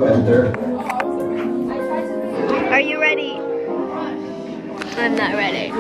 enter. Are you ready? I'm not ready.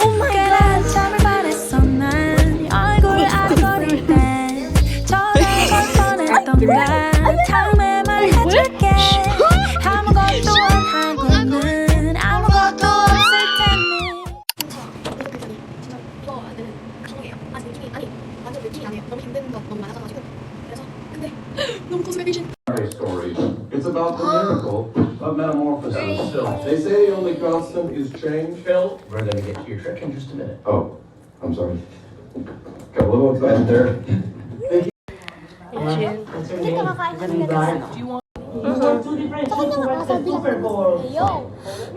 Oh my god, 잠을 바랬어 난 얼굴 아거릴 땐 저런 걸 뻔했던가 다음에 말해줄게 아무것도 안 하고는 아무것도 없을 테니 이거 아들은 감동이에요. 아직 느낌이 아니 완전 느낌이 아니에요. 너무 힘든 것 너무 많아져가지고 그래서 근데 너무 conservation. Story. It's about the miracle of metamorphosis. They say the only constant is change. Phil, we're going to get to your trick in just a minute. Oh, I'm sorry. Got a little excited there. What's your name? Do you want? Those are two different shoes to watch the Super Bowl.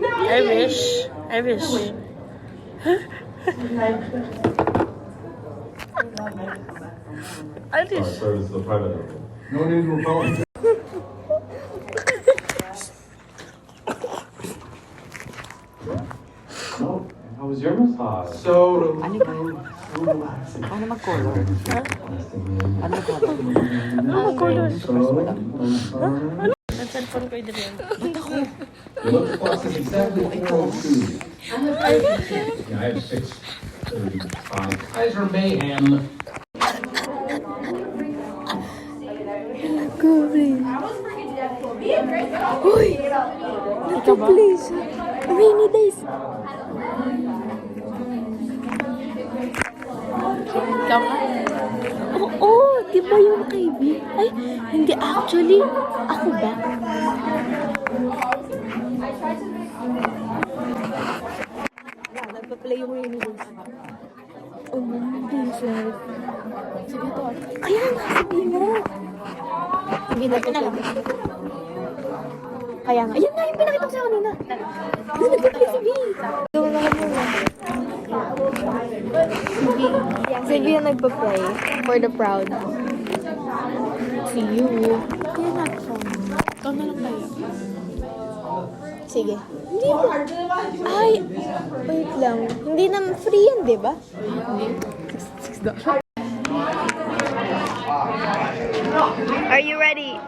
I wish. I wish. I Alright, wish. so this is the private. No need to apologize. Oh, how was your massage? So, relaxing. Ano color? Ang cellphone ko din. Your lip gloss is exactly 402. Yeah, I have 635. Guys are mayhem. Uy! Nagpa-place rainy days Ikaw ka? Oo, di ba yung kay B? Ay, hindi actually. Ako ba? Nagpa-play yung rainy days. Oh, Jesus. Sige to. Kaya nga, sabihin mo. Hindi na lang. Kaya nga. Ayan nga yung pinakita ko sa'yo kanina. Kasi nagpa-play si B. Yung lahat mo lang. Si B yung nagpa-play for the proud. Si you. Kaya nga. Ikaw na lang tayo. Sige. Hindi ba? Ay, wait lang. Hindi naman free yan, di ba? Are you ready?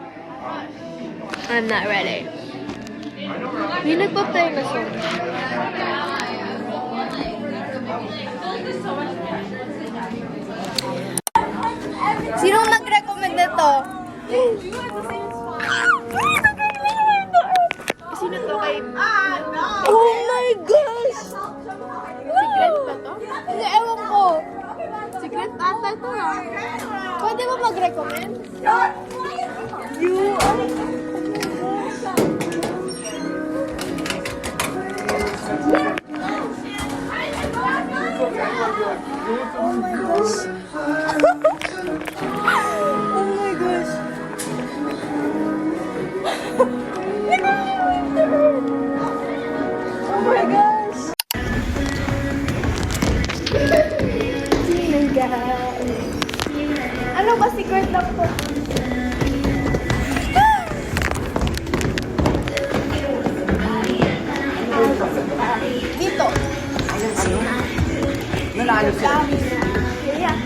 I'm not ready. May nagpa-play na siya. Sino nag-recommend nito? Sino to kay... Oh my gosh! Secret ba to? Hindi, ewan ko. Secret ata to ah. Pwede ba mag-recommend? You are... Oh my gosh. Oh my gosh. Oh my gosh. Ano ba secret lang to? Dito. Nanalo sila. Yeah.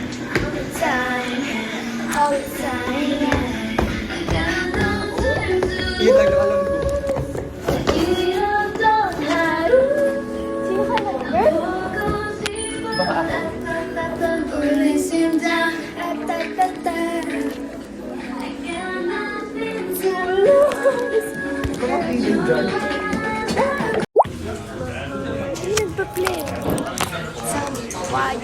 Yung taga-alam ko. Sino ka nag-girl? Baka ako. Baka feeling dyan. Sino nagpa-play? Why?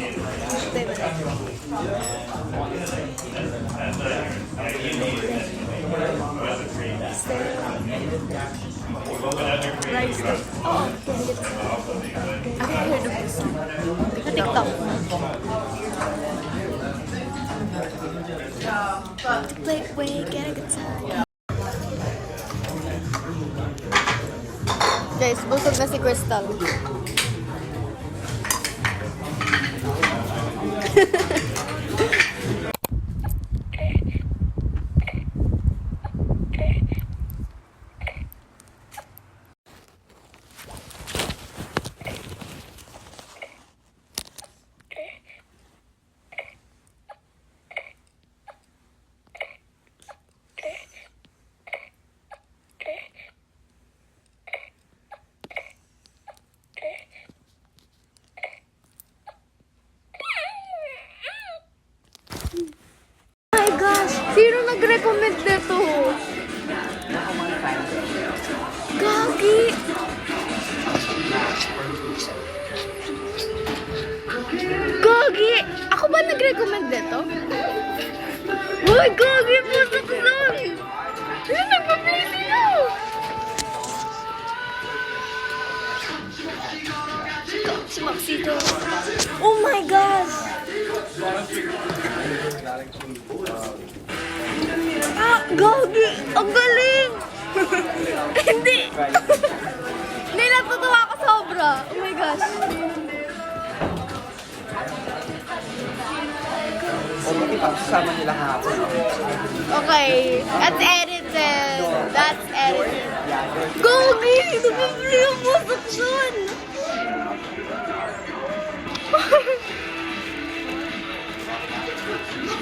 Rice cake. Oo. I've heard of this song. Sa TikTok. Play, get a guitar. Guys, busog na si Crystal. Oh my gosh! Sino nag-recommend nito? Gagi! Gagi! Ako ba nag-recommend nito? Uy, gagi! Putok doon! Ano nagpa-play sila? Si Maxito. Oh my gosh! Ah, gagi! Ang galing! Hindi! Hindi, natutuwa ako sobra. Oh my gosh. Sasama nila hapon. Okay, that's edited. That's edited. Gagi! Nagpapili ang putok doon!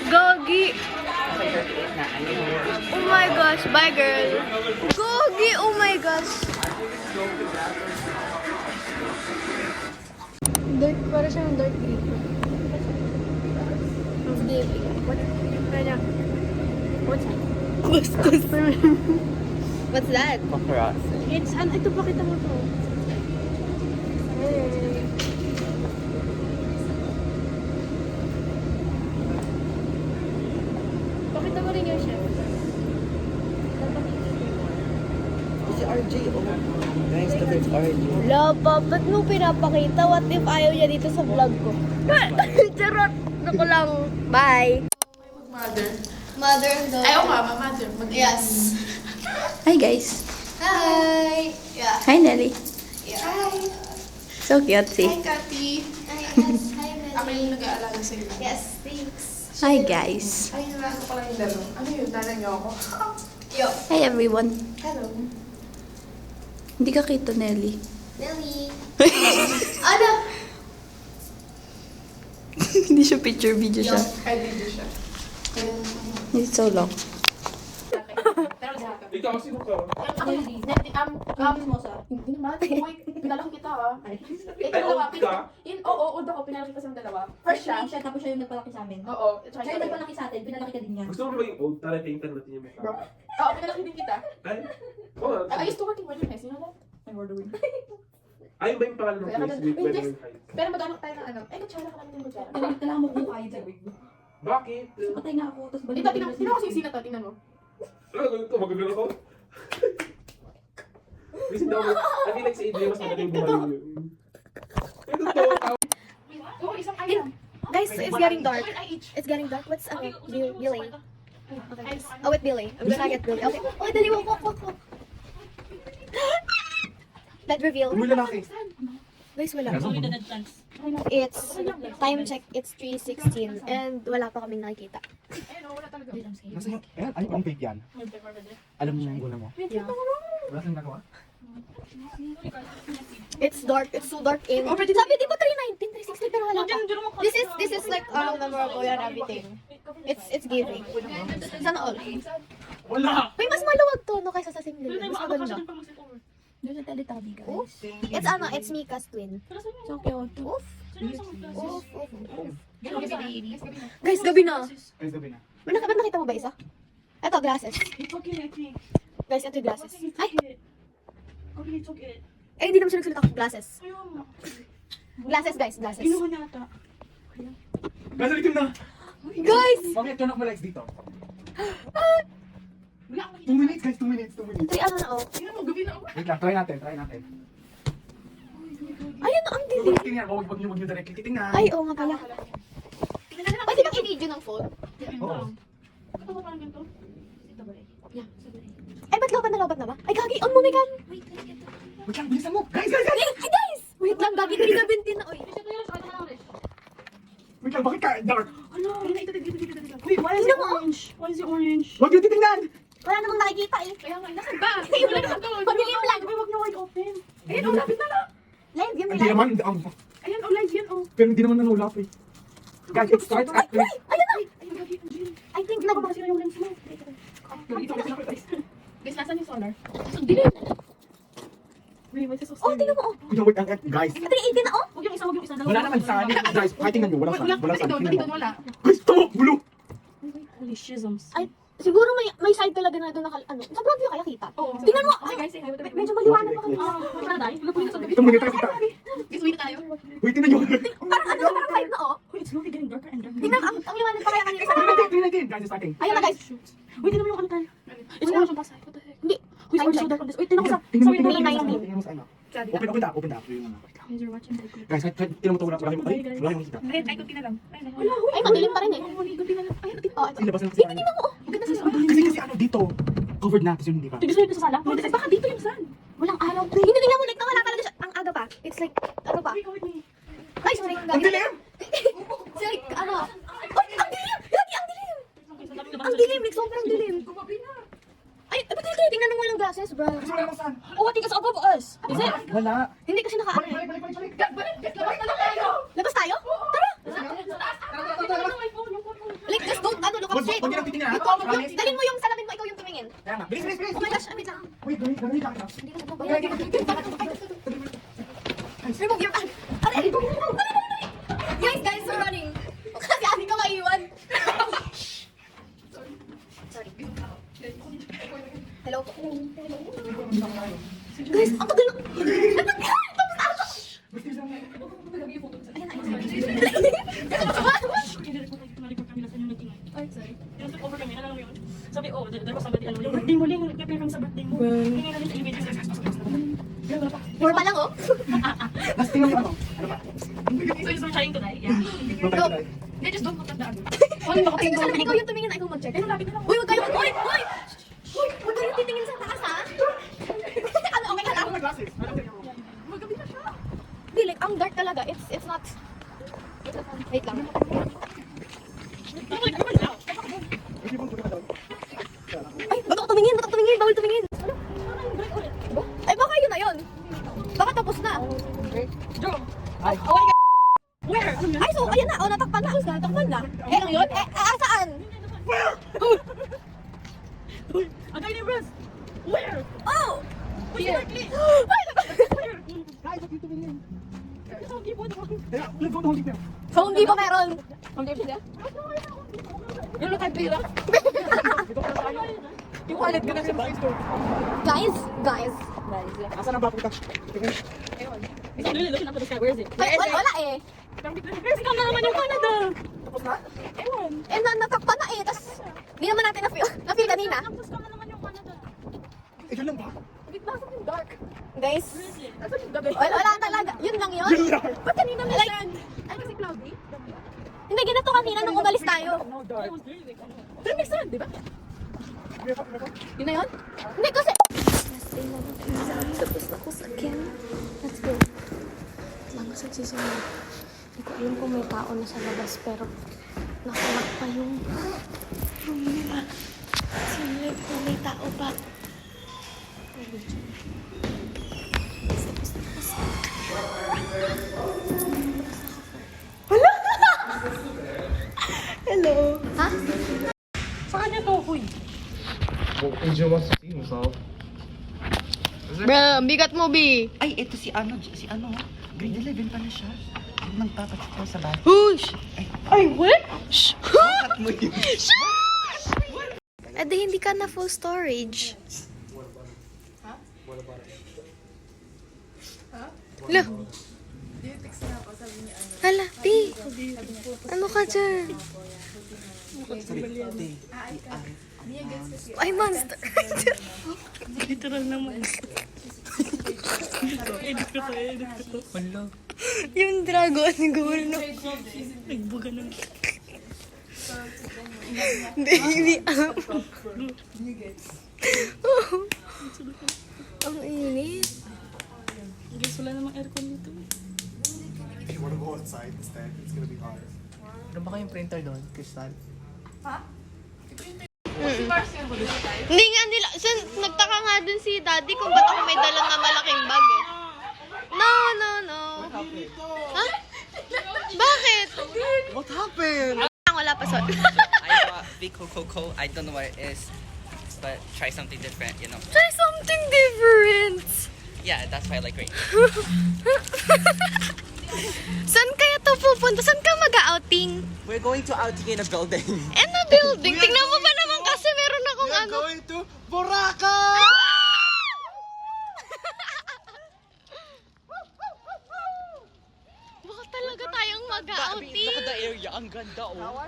Gagi! Oh my gosh, bye girl. Gogi, oh my gosh. Dark, para siyang dark green. What's that? What's that? Paparazzi. It's, ito pakita mo to. Hey. Pakita mo rin yung chef. Si RJ, oh. Guys, look at RJ. Lapa, ba't mo pinapakita? What if ayaw niya dito sa vlog ko? Charot! Naku lang. Bye! Mother. Mother, no. Ay, oo nga, mother. Yes. Hi guys. Hi! Yeah. Hi Nelly. Yeah. Hi. So cute Hi, see. Cathy. Hi, yes. Hi, Ako yung nag-aalaga sa iyo. Yes, thanks. Hi guys. Ay, nalaga ko pala yung laro. Ano yun? Nanay niyo ako. Yo. Hi everyone. Hello. Hindi ka kita Nelly. Nelly. Ano? Hindi siya picture video siya. Ay, video siya. It's so long. Ikaw, sino ka? Ako yung hindi naman. Uy, pinalaki kita ah. Ito dalawa. old ka? Old ako. Pinalaki kasi ng dalawa. First siya. siya, tapos siya yung nagpalaki sa amin. Oo. Siya yung nagpalaki sa atin, pinalaki ka din niya. Gusto mo ba yung old? Tara, paintan natin yung mukha. Oo, pinalaki din kita. Ay? Oo. I used to work in Wilderness. You know that? In Wilderness. Ayun ba yung pangalan ng place? With Weather Heights? Pero mag-anak tayo ng ano. Ay, kutsara ka namin ng kutsara. Kailangan mo kung kaya sa wig. Bakit? Patay nga ako, tapos balik. Ito, tingnan ko sisi na to. Tingnan mo. Ano gagawin ko? Magagano ko? Listen daw, I feel like si Adrian mas magaling buhay yun. Ito to, Oo, isang item. Guys, it's getting dark. One eye each. It's getting dark. What's Billy? Okay. Oh, wait, Billy. I'm gonna get Billy. Okay. Oh, dali, walk. Bed reveal. Umulan na kayo. Guys, wala. It's, time check, it's 3:16 and wala pa kaming nakikita. Ayun, wala talaga. Nasa yung, ayan, ano yung fake yan? Alam mo yung guna mo? Yeah. Wala siyang nagawa? It's dark. It's so dark in. Sabi, di ba 3:19, 3:16 pero wala pa. This is like memorable and everything. It's giving. Sana all. Wala! May mas maluwag to no kaysa sa single. Mas maganda. Doon sa Teletubby, guys. Oof. It's Mika's twin. So cute. Oof. Oof. Gabi. Guys, gabi na. Ay, sabi na. Ba't nakita mo ba isa? Ito, glasses. Guys, ito yung glasses. Ay! Eh, hindi naman siya nagsalita ng glasses. Glasses, guys, glasses. Nasa likim na! Guys! Bakit turn off mo lights dito? 2 minutes guys, 2 minutes. Ano na, oh. Wait lang, try natin. Ayun na, ang dilim. Tingnan, huwag niyo directly titingnan. Ay, oo nga pala. Pwede bang i-video ng phone? Oo. Ay, ba't lobat na ba? Ay, gagi, on mo, Megan. Wait lang, bilisan mo! Guys! Ay, guys! Wait lang, gagi, 3:17 na, oy. Wait lang, bakit ka dark? Wait, why is Tingnan it mo, oh. orange? Why is it orange? Huwag niyo titingnan! Wala namang nakikita, eh. Kaya nga, nasan ba? Wala namang pamilim lang. Huwag na wide open. Ayun, oh, lapit na lang. Live, yun, Hindi naman, Ayan, oh, live yan, oh. pero hindi naman nanulap eh. Guys, it starts at Ay, ayun na. Ayun, gagi, ang gym. I think nagbabasira yung lens mo. Guys, nasan yung solar? Ang dilim. Wait, may Oh, tingnan mo, oh. Wait, guys. 3:18 na, oh. Huwag yung isa. Wala naman saan. Guys, kahit tingnan nyo, walang saan. Walang Kasi saan. doon, Tingnan mo. wala. Guys, ito! Bulo! schisms. Ay, siguro may side talaga na doon naka, ano, sa front view kaya kita. Tingnan mo, Okay guys, say hi. medyo maliwanag pa kami. Taday, napunin sa gabi. Ito muna tayo kita. Guys, uwi na tayo. Uy, tingnan nyo. Parang ano, parang five na, oh. Uy, it's slowly getting darker and darker. Tingnan, ang liwanag pa kaya kanina sa Tingnan natin, tingnan natin. Guys, it's starting. Ayun na, guys. Uy, tingnan mo yung ano tayo. It's orange yung pasay. What the heck? Hindi. Uy, it's orange so dark on this. Uy, tingnan ko sa Tingnan mo, window. tingnan mo, tingnan mo, 19. tingnan mo sa ano. Open up, open up. Guys, you're watching the clip. Guys, tingnan mo ito, wala kayong makita. Ay, kunti na lang. Ay, madilim pa rin eh. Kunti na lang. Ay, Oh, ito. Ilabas na kasi Tingnan mo, oh. Ang ganda sa Kasi ano dito, covered na, tapos yun hindi pa. Gusto nyo ito sa sala? Baka dito yung sun. Walang araw. Hindi, tingnan mo, like, nawala talaga siya. Ang aga pa. It's like, ano pa? Ay, sorry. Ang dilim! Sorry, ano? Ay, ang dilim! Lagi, ang dilim! Ang dilim, like, sobrang dilim. Ay, ba't dito? Tingnan mo walang glasses, bro. Kasi wala namang sun. Oh, I think it's above us. Is it? Wala. Hindi kasi naka... Balik. Labas tayo? Tara! Like, just don't, ano, look up straight. Huwag niyo lang titingnan, ha? Dalhin mo yung salamin mo, ikaw yung tumingin. Kaya nga, bilis, bilis, bilis. Oh my gosh, wait lang. Wait, gawin ka kita. Remove your hand. Aray! Guys, we're running. Kasi hindi ka maiiwan. Sorry. Hello? Guys, ang tagal lang. Sabi, oh, there was somebody, ano, yung birthday mo, Ling, nag-prepare kami sa birthday mo. Hingin namin sa elevator. Four pa lang, oh. Last tingnan mo ano. Ano pa? So, you're trying to die? Yeah. Don't touch it. They just don't look at the ano. Ay, gusto naman ikaw yung tumingin, ikaw mag-check. Uy, huwag kayo, uy! Uy! Uy, huwag kayo titingin sa taas, ha? Ano, okay ka lang? Ano glasses? Hindi, like, ang dark talaga. It's not... Wait lang. Ay, ba't ako tumingin? Ba't ako tumingin? Bawal tumingin. Ay, baka yun na yun. Baka tapos na. Where? Ano yun? Ay, so, ayan na. O, natakpan na. Natakpan na. Eh, lang yun? Eh, saan? Agay ni Bras! Where? Oh! Here. Guys, huwag yung tumingin. Kaya, let's go to Home Depot. So, hindi pa meron. Yung lakay pila. Yung wallet ka na sa buy store. Guys. Asan ang bago ka? Tingnan. It's really looking up to the sky. Where is it? Ay, wala eh. Where's ka na naman yung Canada? Tapos na? Eh, natakpan na eh. Tapos, hindi naman natin na-feel kanina. Tapos ka na naman yung Canada. Ito lang ba? Guys. Wala talaga. Yun lang yun. Ba't kanina may sun? Ay, kasi cloudy? Hindi, ginato kanina nung umalis tayo. No dark. Pero may sun, di ba? Yun na yun? Hindi, kasi... Tapos na ako sa Ken. Let's go. Lang sa sisunod. Hindi ko alam kung may tao na sa labas, pero nakalak pa yung room nila. Sinilip ko may tao pa. Hello. Ha? Sa kanya to, huy. AJ wants to see himself. Bro, bigat mo, B. Ay, ito si ano, grade 11 pa na siya. Nang tatakot ko sa bahay. Hush! Ay, what? At mo yun. Eh, di hindi ka na full storage. Hala. Hala, B. Ano ka dyan? Ay, monster. Literal naman. Edit ko to. Yung dragon, gawal na. Nagbuga na. Baby, ang init. Guys, wala namang aircon dito. If you wanna go outside instead, it's gonna be hotter. Ano ba kayong printer doon, Crystal? Hindi nga nila, nagtaka nga dun si daddy kung ba't ako may dala na malaking bag eh. No. Ha? Bakit? What happened? Wala pa son. I bought Vico Coco. I don't know what it is, but try something different, you know. Try something different. Yeah, that's why I like green. Saan kaya to pupunta? Saan ka mag-outing? We're going to outing in a building. In a building. Tingnan mo ba naman kasi meron akong ano. to Boracay! Baka talaga tayong mag-outing. Look at the area. Ang ganda, oh.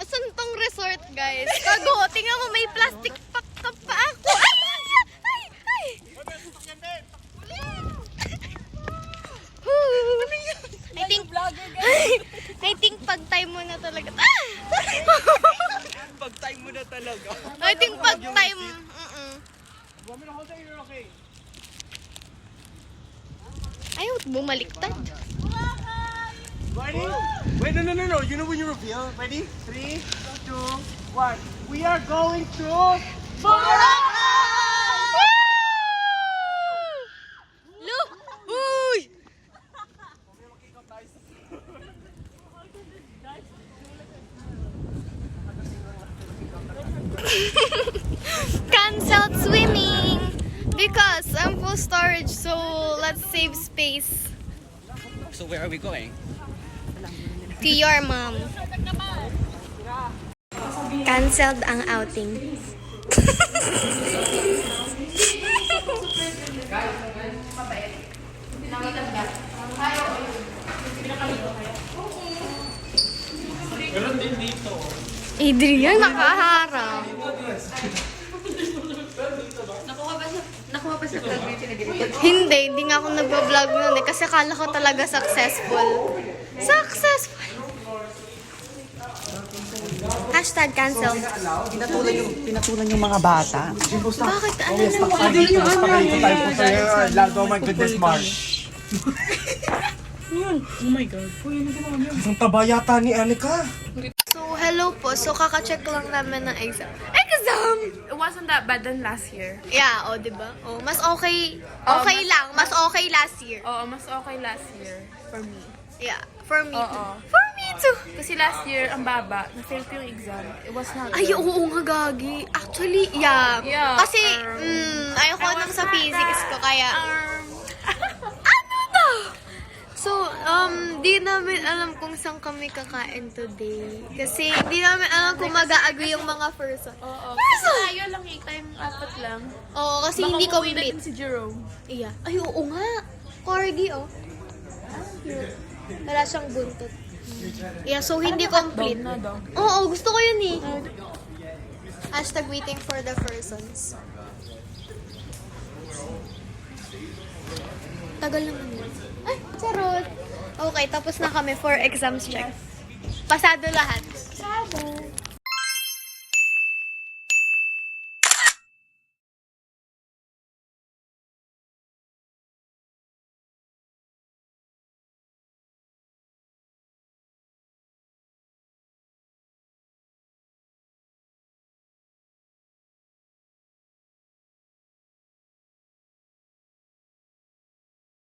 Saan tong resort, guys? Kago, tingnan mo may plastic pack ka pa ako. Ay! Ay! Ay! I think pag time mo na talaga. Pag time mo na talaga. I think pag time. Ayaw, bumaliktad. Ready? Wait, no. You know when you reveal? Ready? 3, 2, 1. We are going to Look! Uy! Cancelled swimming because I'm full storage, so let's save space. So where are we going? To your mom. Cancelled ang outing. Adrian, nakaharap. Nakuha pa sa vlog mo yung sinadilito. Hindi nga ako nag-vlog nun eh. Kasi akala ko talaga successful. Successful! Hashtag cancelled. Pinatulan yung mga bata. Bakit? Ano naman? Oh my goodness, Marsh. Oh my God. Ang taba yata ni Anika. So, hello po. So, kaka-check lang namin ng exam. Exam! It wasn't that bad than last year. Yeah, o, diba? O, mas okay. Okay lang. Mas okay last year. Oo, mas okay last year for me. Yeah, for me too. Oo. For me too! Kasi last year, ang baba, na-fail ko yung exam. It was not Ay, good. oo nga, gagi. Actually, yeah. Yeah, Kasi, ayoko nang sa physics ko, kaya... Ano to? So, di namin alam kung saan kami kakain today. Kasi, di namin alam kung mag-a-agree yung mga person. Oo. Person! Tayo lang eh, tayong apat lang. Oo, kasi Baka hindi uuwi na complete. din si Jerome. Iya. Ay, oo nga. Corgi, oh. Cute. Wala siyang buntot. Yeah, so hindi complete. Na daw. Oo, gusto ko yun eh. Hashtag waiting for the persons. Tagal naman yun. Ay, charot. Okay, tapos na kami for exams check. Pasado lahat.